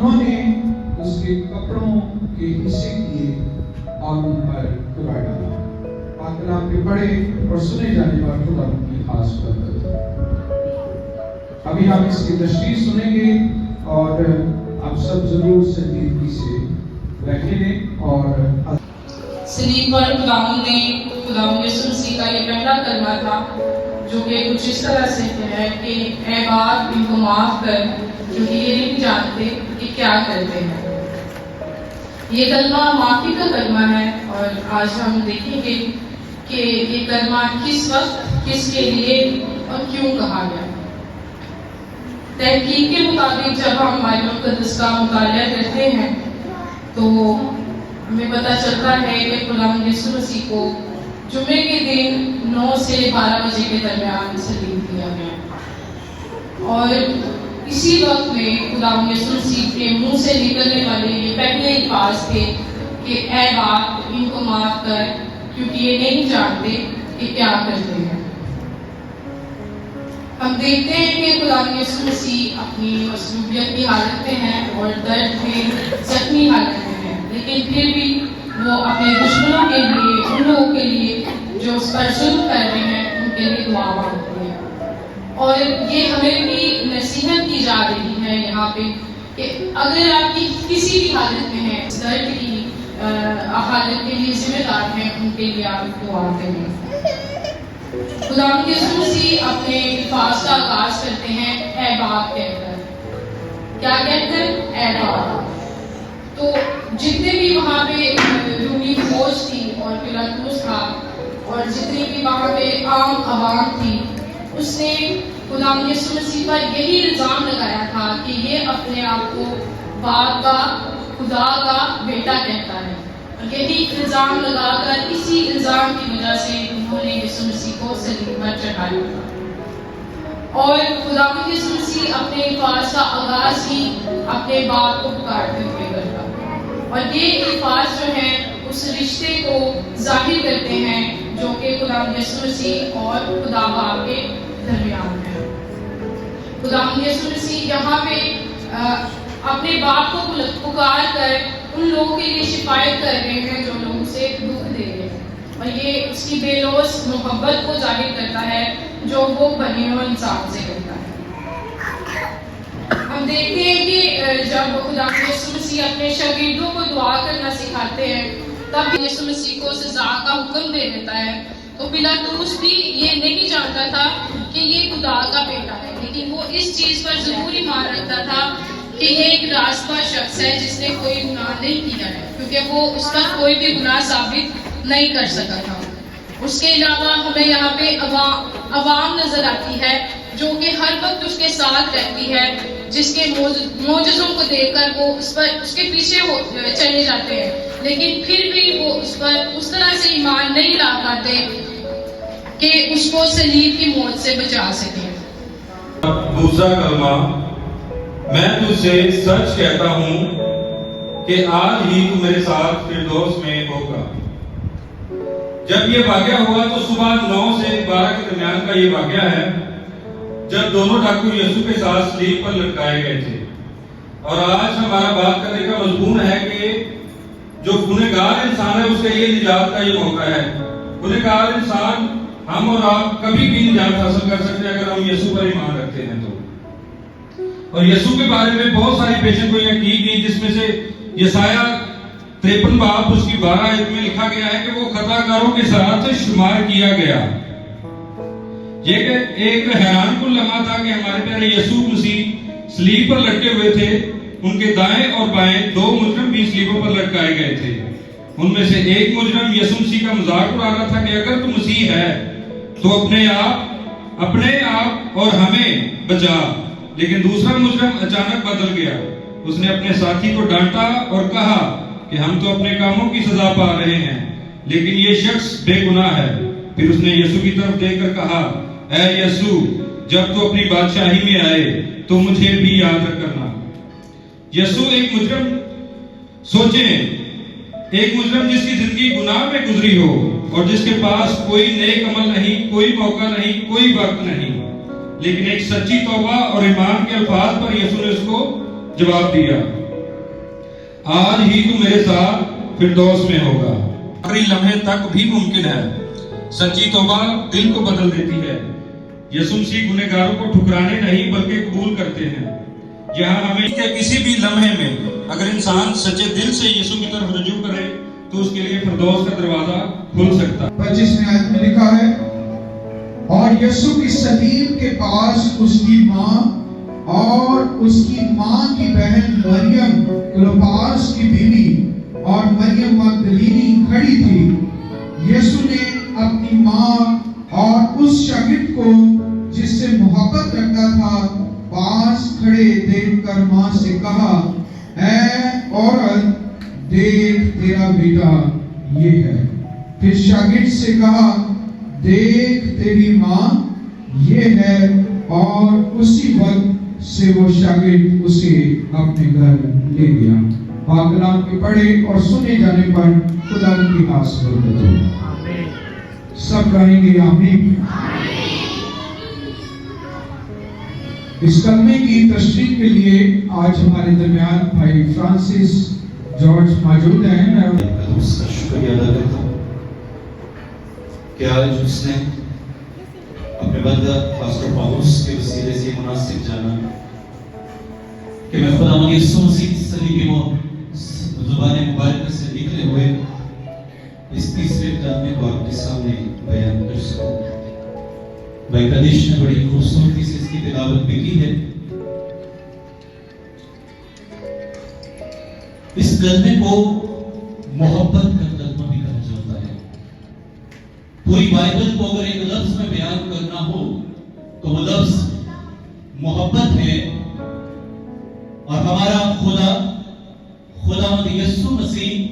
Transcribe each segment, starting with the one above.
انہوں نے اس کے کپڑوں کے حصے کیے اور ان پر کپڑا ڈالا۔ پاک کلام کے پڑھے اور سنے جانے پر خدا ان کی خاص برکت۔ ابھی ہم اس کی تشریح سنیں گے اور آپ سب ضرور سنجیدگی سے بیٹھیں اور صلیب پر خداوند یسوع مسیح کا یہ پہلا کلمہ تھا جو کہ کچھ اس طرح سے ہے کہ اے باپ ان کو معاف کر کیونکہ یہ نہیں جانتے کہ کیا کرتے ہیں۔ یہ کلمہ معافی کا کلمہ ہے اور آج ہم دیکھیں گے کہ یہ کلمہ کس وقت کس کے لیے اور کیوں کہا گیا۔ تحقیق کے مطابق جب ہم بائبل مقدس کا مطالعہ کرتے ہیں تو ہمیں پتہ چلتا ہے کہ خداوند یسوع مسیح کو جمعے کے دن 9 سے 12 بجے کے درمیان صلیب کیا گیا اور اسی وقت میں خداوند یسوع مسیح کے منہ سے نکلنے والے یہ پہلے الفاظ تھے کہ اے باپ ان کو معاف کر کیونکہ یہ نہیں جانتے کہ کیا کرتے ہیں۔ ہم دیکھتے ہیں کہ خداوند یسوع مسیح اپنی مصلوبیت کی حالت میں ہیں اور درد میں زخمی حالت میں ہیں، لیکن پھر بھی وہ اپنے دشمنوں کے لیے، ان لوگوں کے لیے جو اس پر ظلم کر رہے ہیں، ان کے لیے دعا مانگتے ہیں۔ اور یہ ہمیں بھی نصیحت کی جا رہی ہے یہاں پہ کہ اگر آپ کی کسی بھی حالت میں ہیں، اس درد کی حالت کے لیے ذمہ دار ہیں، ان کے لیے آپ دعا کریں۔ خداوند یسوع مسیح اپنے الفاظ کا آغاز کرتے ہیں اے باپ کہہ کر۔ کیا کہہ کر؟ اے باپ۔ تو جتنے بھی وہاں پہ رومی فوج تھی اور پلاطس تھا اور جتنی بھی وہاں پہ عام عوام تھی، اس نے خداوند یسوع مسیح پر یہی الزام لگایا تھا کہ یہ اپنے آپ کو باپ کا، خدا کا بیٹا کہتا ہے۔ یہی الزام لگا کر اسی الزام کی وجہ سے انہوں نے یسوع مسیح کو صلیب پر چڑھایا تھا۔ اور خداوند یسوع مسیح اپنے الفاظ کا آغاز ہی اپنے باپ کو پکارتے ہوئے کرتا اور یہ الفاظ جو ہیں اس رشتے کو ظاہر کرتے ہیں جو کہ خداوند یسوع مسیح اور خدا باپ کے درمیان ہے۔ خداوند یسوع مسیح یہاں پہ اپنے باپ کو پکار کر ان لوگوں کے لیے شفاعت کر رہے ہیں جو لوگ اسے دکھ دے رہے ہیں، اور یہ اس کی بے لوث محبت کو ظاہر کرتا ہے جو وہ بنی و انسان سے کرتا ہے۔ ہم دیکھتے ہیں کہ جب خداوند یسوع مسیح اپنے شاگردوں کو دعا کرنا سکھاتے ہیں تب یسوع مسیح کو سزا کا حکم دے دیتا ہے، تو پلاطس بھی یہ نہیں جانتا تھا کہ یہ خدا کا بیٹا ہے، لیکن وہ اس چیز پر ضرور ایمان رکھتا تھا کہ یہ ایک راستہ شخص ہے جس نے کوئی گناہ نہیں کیا ہے، کیونکہ وہ اس پر کوئی بھی گناہ ثابت نہیں کر سکا تھا۔ اس کے علاوہ ہمیں یہاں پہ عوام نظر آتی ہے جو کہ ہر وقت اس کے ساتھ رہتی ہے، جس کے معجزوں کو دیکھ کر وہ اس کے پیچھے چلے جاتے ہیں، لیکن پھر بھی وہ اس پر اس طرح سے ایمان نہیں لا پاتے کہ اس کو صلیب کی موت سے بچا سکیں۔ دوسرا کلمہ، میں تجھ سے سچ کہتا ہوں کہ آج ہی تو میرے ساتھ فردوس میں ہوگا۔ جب یہ واقعہ ہوا تو صبح 9 سے 12 کے درمیان کا یہ واقعہ ہے جب دونوں ڈاکو یسوع کے ساتھ صلیب پر لٹکائے گئے تھے۔ اور آج ہمارا بات کرنے کا مضمون ہے کہ جو گنہگار انسان ہے اس کے لیے نجات کا یہ موقع ہے۔ گنہگار انسان ہم اور آپ کبھی بھی نجات حاصل کر سکتے ہیں اگر ہم یسوع پر ایمان رکھتے ہیں تو۔ اور یسوع کے بارے میں بہت ساری پیشن گوئیاں کی گئی، جس میں سے یسایہ 53 باب اس کی 12 آیت میں لکھا گیا ہے کہ وہ خطا کاروں کے ساتھ شمار کیا گیا۔ یہ ایک حیران کن لمحہ تھا کہ ہمارے پیارے یسوع مسیح صلیب پر لٹکے ہوئے تھے، ان کے دائیں اور بائیں 2 مجرم بھی صلیبوں پر لٹکائے گئے تھے۔ ان میں سے ایک مجرم یسوع مسیح کا مذاق اڑا رہا تھا کہ اگر تو مسیح ہے تو اپنے آپ اور ہمیں بچا، لیکن دوسرا مجرم اچانک بدل گیا۔ اس نے اپنے ساتھی کو ڈانٹا اور کہا کہ ہم تو اپنے کاموں کی سزا پا رہے ہیں، لیکن یہ شخص بے گناہ ہے۔ پھر اس نے یسوع کی طرف دیکھ کر کہا، اے یسوع، جب تو اپنی بادشاہی میں آئے تو مجھے بھی یاد رکھنا۔ یسوع ایک مجرم، سوچیں، ایک مجرم جس کی زندگی گناہ میں گزری ہو اور جس کے پاس کوئی نیک عمل نہیں، کوئی موقع نہیں، کوئی وقت نہیں، لیکن ایک سچی توبہ اور ایمان کے الفاظ پر یسوع نے اس کو جواب دیا۔ آج ہی تو میرے ساتھ فردوس میں ہوگا۔ آخری لمحے تک بھی ممکن ہے۔ سچی توبہ دل کو بدل دیتی ہے۔ یسوع مسیح گنہگاروں کو ٹھکرانے نہیں بلکہ قبول کرتے ہیں۔ یہاں ہمیں کہ کسی بھی لمحے میں اگر انسان سچے دل سے یسوع کی طرف رجوع کرے تو اس کے لیے فردوس کا دروازہ کھل سکتا ہے۔ 25ویں آیت میں لکھا ہے، اور یسوع کی صلیب کے پاس اس کی ماں اور اس کی ماں کی بہن مریم کلوپاس کی بیوی اور مریم مگدلینی کھڑی تھی۔ یسوع نے اپنی ماں اور اس شاگرد کو جس سے محبت رکھتا تھا پاس کھڑے دیکھ کر ماں سے کہا، اے عورت دیکھ تیرا بیٹا یہ ہے۔ پھر شاگرد سے کہا، دیکھ تیری ماں یہ ہے، اور اسی وقت سے وہ شاگرد اسے اپنے گھر لے گیا۔ پاک کلام کے پڑھے اور سنے جانے پر خدا ان کی خاص برکت ہو۔ سب کہیں گے آمین۔ اس کلمے کی تشریح کے لیے آج ہمارے درمیان بھائی فرانسس جارج موجود ہیں۔ میں اس کا شکریہ ادا کرتا ہوں کہ آج اس نے اپنے بندہ پاسٹر پاولس کے وسیلے سے مناسب جانا کہ میں خدا یسوع مسیح کی صلیبی زبان مبارکہ سے نکلے ہوئے اس تیسرے کلمے کو آپ کے سامنے بیان کر سکوں۔ بھائی قدیش نے بڑی خوبصورتی سے اس کی تلاوت بھی کی ہے۔ اس کلمے کو محبت کا کلمہ بھی کہا جاتا ہے۔ پوری بائبل کو اگر ایک لفظ میں بیان کرنا ہو تو وہ لفظ محبت ہے، اور ہمارا خداوند یسوع مسیح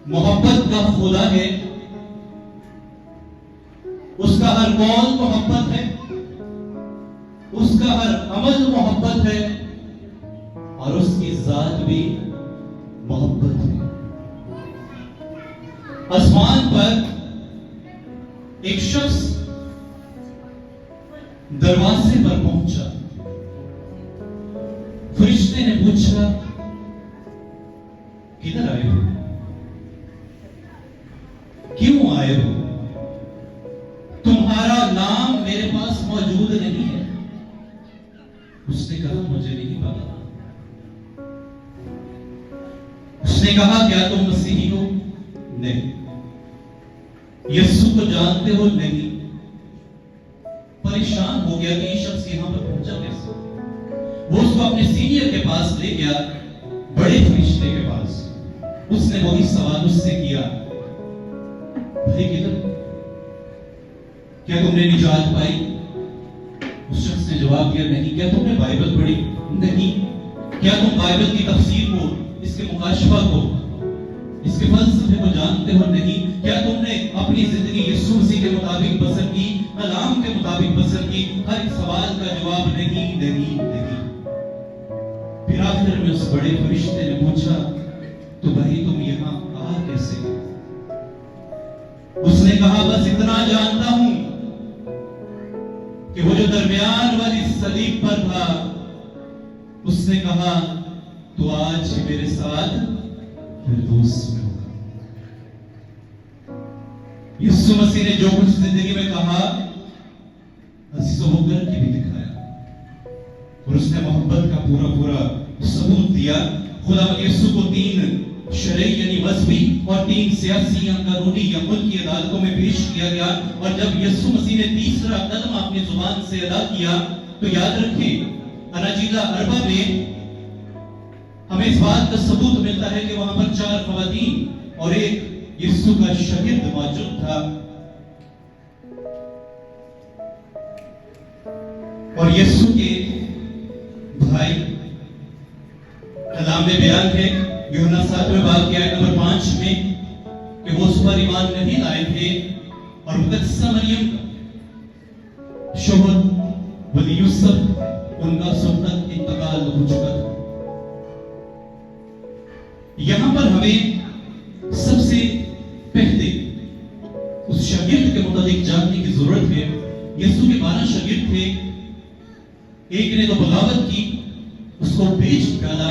محبت کا خدا ہے۔ اس کا ہر قول محبت ہے، اس کا ہر عمل محبت ہے، اور اس کی ذات بھی محبت ہے۔ آسمان پر ایک شخص دروازے پر پہنچا۔ فرشتے نے پوچھا، کدھر آئے ہو؟ کیوں آئے ہو؟ تمہارا نام میرے پاس موجود نہیں ہے۔ اس نے کہا، مجھے نہیں پتا۔ اس نے کہا، کیا تم مسیحی ہو؟ نہیں۔ یسوع کو جانتے ہو؟ نہیں۔ پریشان ہو گیا کہ یہ شخص یہاں پر پہنچا کیسے؟ وہ اس کو اپنے سینئر کے پاس لے گیا، بڑے فرشتے کے پاس۔ اس نے وہی سوال اس سے کیا، بھائی کدھر؟ کیا تم نے نجات پائی؟ اس شخص نے جواب دیا، نہیں۔ کیا تم نے بائبل پڑھی؟ نہیں۔ کیا تم بائبل کی تفسیر کو، اس کے مکاشفہ کو، اس کے فلسفے کو جانتے ہو؟ نہیں۔ کیا تم نے اپنی زندگی یسوع مسیح کے مطابق بسر کی، کلام کے مطابق بسر کی؟ ہر ایک سوال کا جواب نہیں، نہیں، نہیں۔ پھر آخر میں اس بڑے فرشتے نے پوچھا، تو بھائی تم یہاں آ کیسے؟ اس نے کہا، بس اتنا جانتا ہوں کہ وہ جو درمیان والی صلیب پر تھا، اس نے کہا، تو آج میرے ساتھ فردوس میں ہوگا۔ یسوع مسیح نے جو کچھ زندگی میں کہا، عزیز و کر کے بھی دکھایا، اور اس نے محبت کا پورا ثبوت دیا۔ خدا یسوع کو 3 شرعی یعنی مذہبی اور 3 سیاسی یا قانونی یا ملکی عدالتوں میں پیش کیا گیا، اور جب یسوع مسیح نے تیسرا قدم اپنی زبان سے ادا کیا تو یاد رکھیں، اناجیل اربع میں ہمیں اس بات کا ثبوت ملتا ہے کہ وہاں پر 4 خواتین اور ایک یسوع کا شاگرد موجود تھا، اور یسوع کے بھائی کلام میں بیان ہے یوحنا 7 باب کی آیت نمبر 5 میں کہ وہ اس پر ایمان نہیں لائے تھے، اور مقدسہ مریم کا شوہر ولی یوسف ان کا سلطنت انتقال ہو چکا تھا۔ یہاں پر ہمیں سب سے پہلے اس شاگرد کے متعلق جاننے کی ضرورت ہے۔ یسوع کے 12 شاگرد تھے، ایک نے تو بغاوت کی، اس کو بیچ ڈالا،